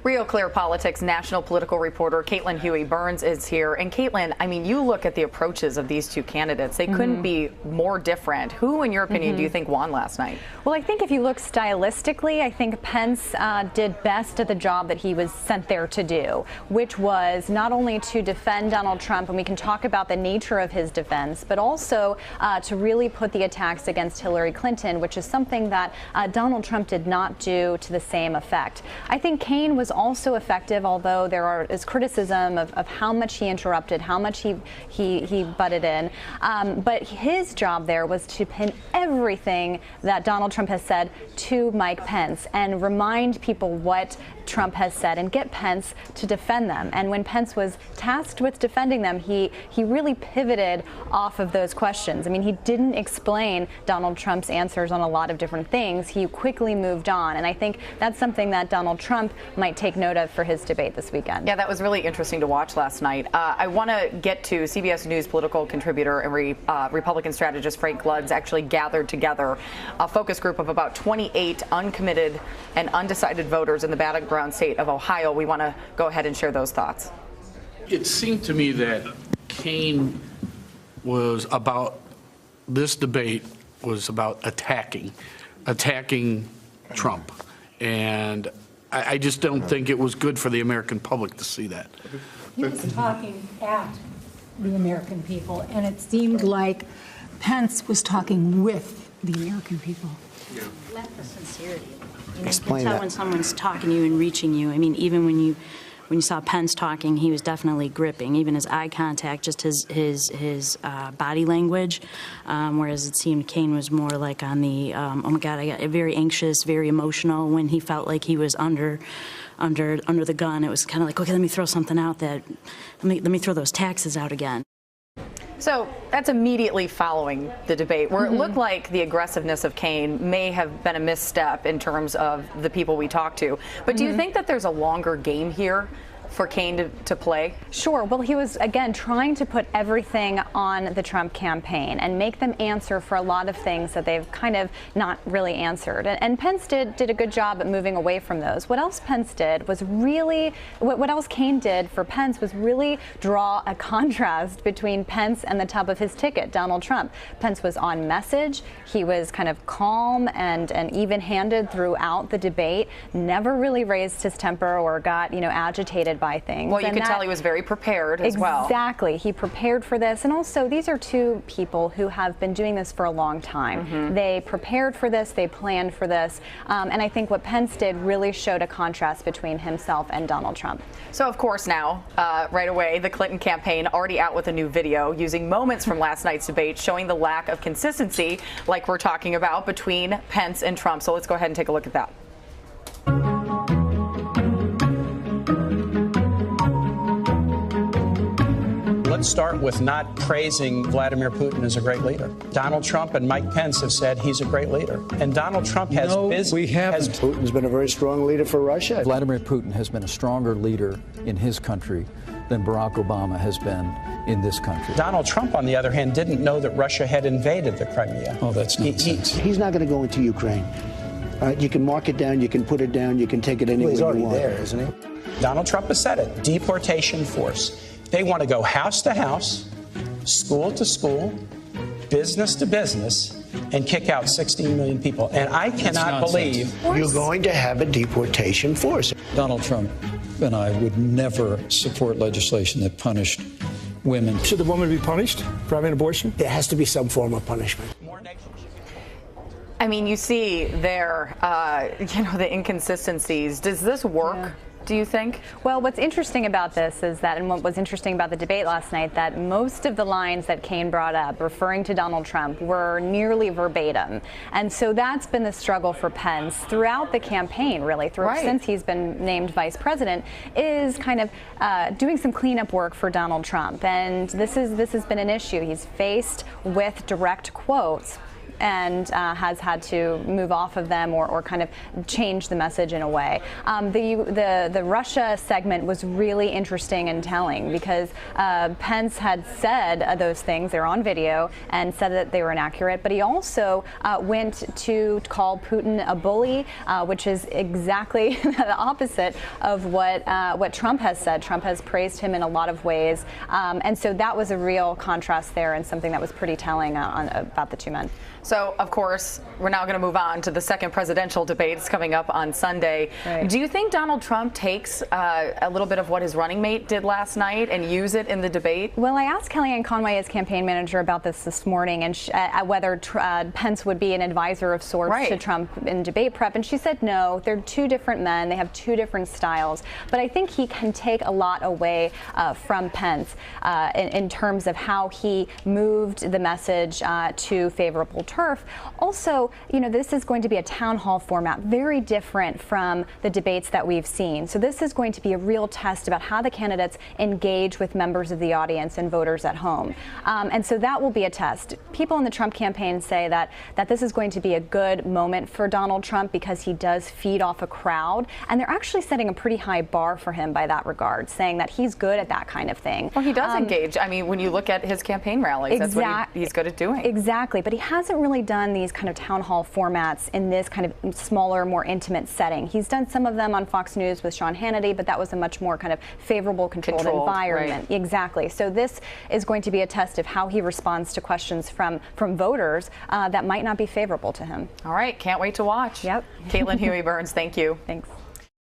Real Clear Politics national political reporter Caitlin Huey-Burns is here. And Caitlin, I mean, you look at the approaches of these two candidates. They couldn't be more different. Who, in your opinion, do you think won last night? Well, I think if you look stylistically, I think Pence did best at the job that he was sent there to do, which was not only to defend Donald Trump, and we can talk about the nature of his defense, but also to really put the attacks against Hillary Clinton, which is something that Donald Trump did not do to the same effect. I think Kaine was also effective, although there is criticism of how much he interrupted, how much he butted in. But his job there was to pin everything that Donald Trump has said to Mike Pence and remind people what Trump has said and get Pence to defend them. And when Pence was tasked with defending them, he really pivoted off of those questions. I mean, he didn't explain Donald Trump's answers on a lot of different things. He quickly moved on. And I think that's something that Donald Trump might take note of for his debate this weekend. Yeah, that was really interesting to watch last night. I want to get to CBS News political contributor and Republican strategist Frank Luntz actually gathered together a focus group of about 28 uncommitted and undecided voters in the battleground state of Ohio. We want to go ahead and share those thoughts. It seemed to me that Kaine was about, this debate was about attacking Trump. And I just don't think it was good for the American public to see that. He was talking at the American people, and it seemed like Pence was talking with the American people. Yeah. Lack of sincerity. You Explain can tell that. when someone's talking to you and reaching you. I mean, even when you saw Pence talking, he was definitely gripping. Even his eye contact, just his body language. Whereas it seemed Kaine was more like on the oh my God, I got very anxious, very emotional when he felt like he was under the gun. It was kind of like, okay, let me throw something out that let me throw those taxes out again. So that's immediately following the debate, where it looked like the aggressiveness of Kaine may have been a misstep in terms of the people we talked to. But do you think that there's a longer game here for Kaine to play? Sure. Well, he was, again, trying to put everything on the Trump campaign and make them answer for a lot of things that they've kind of not really answered. And Pence did a good job at moving away from those. What else Pence did was really, what else Kaine did for Pence was really draw a contrast between Pence and the top of his ticket, Donald Trump. Pence was on message. He was kind of calm and even-handed throughout the debate, never really raised his temper or got, agitated by things. Well, you could tell he was very prepared as well. Exactly. He prepared for this. And also, these are two people who have been doing this for a long time. They prepared for this. They planned for this. And I think what Pence did really showed a contrast between himself and Donald Trump. So, of course, now, right away, the Clinton campaign already out with a new video using moments from last night's debate showing the lack of consistency, like we're talking about, between Pence and Trump. So let's go ahead and take a look at that. Let's start with not praising Vladimir Putin as a great leader. Donald Trump and Mike Pence have said he's a great leader. And Donald Trump has Putin's been a very strong leader for Russia. Vladimir Putin has been a stronger leader in his country than Barack Obama has been in this country. Donald Trump, on the other hand, didn't know that Russia had invaded the Crimea. Oh, that's nonsense. He's not going to go into Ukraine. You can mark it down, you can put it down, you can take it anywhere you want. He's already there, isn't he? Donald Trump has said it. Deportation force. They want to go house to house, school to school, business to business, and kick out 16 million people. And I cannot believe you're going to have a deportation force. Donald Trump and I would never support legislation that punished women. Should the woman be punished for having an abortion? There has to be some form of punishment. I mean, you see there, the inconsistencies. Does this work? Yeah. Do you think? Well, what's interesting about this is that, and what was interesting about the debate last night, that most of the lines that Kaine brought up referring to Donald Trump were nearly verbatim. And so that's been the struggle for Pence throughout the campaign, really, since he's been named vice president, is kind of doing some cleanup work for Donald Trump. And this has been an issue. He's faced with direct quotes and has had to move off of them or kind of change the message in a way. The Russia segment was really interesting and telling because Pence had said those things, they're on video, and said that they were inaccurate, but he also went to call Putin a bully, which is exactly the opposite of what Trump has said. Trump has praised him in a lot of ways, and so that was a real contrast there and something that was pretty telling about the two men. So, of course, we're now going to move on to the second presidential debate. It's coming up on Sunday. Right. Do you think Donald Trump takes a little bit of what his running mate did last night and use it in the debate? Well, I asked Kellyanne Conway, his campaign manager, about this morning, and whether Pence would be an advisor of sorts to Trump in debate prep, and she said no. They're two different men. They have two different styles. But I think he can take a lot away from Pence in terms of how he moved the message to favorable turf. Also, this is going to be a town hall format, very different from the debates that we've seen. So this is going to be a real test about how the candidates engage with members of the audience and voters at home. And so that will be a test. People in the Trump campaign say that this is going to be a good moment for Donald Trump because he does feed off a crowd. And they're actually setting a pretty high bar for him by that regard, saying that he's good at that kind of thing. Well, he does engage. I mean, when you look at his campaign rallies, that's what he's good at doing. Exactly. But he hasn't really done these kind of town hall formats in this kind of smaller, more intimate setting. He's done some of them on Fox News with Sean Hannity, but that was a much more kind of favorable, controlled environment. Right. Exactly. So this is going to be a test of how he responds to questions from voters that might not be favorable to him. All right. Can't wait to watch. Yep. Caitlin Huey-Burns, thank you. Thanks.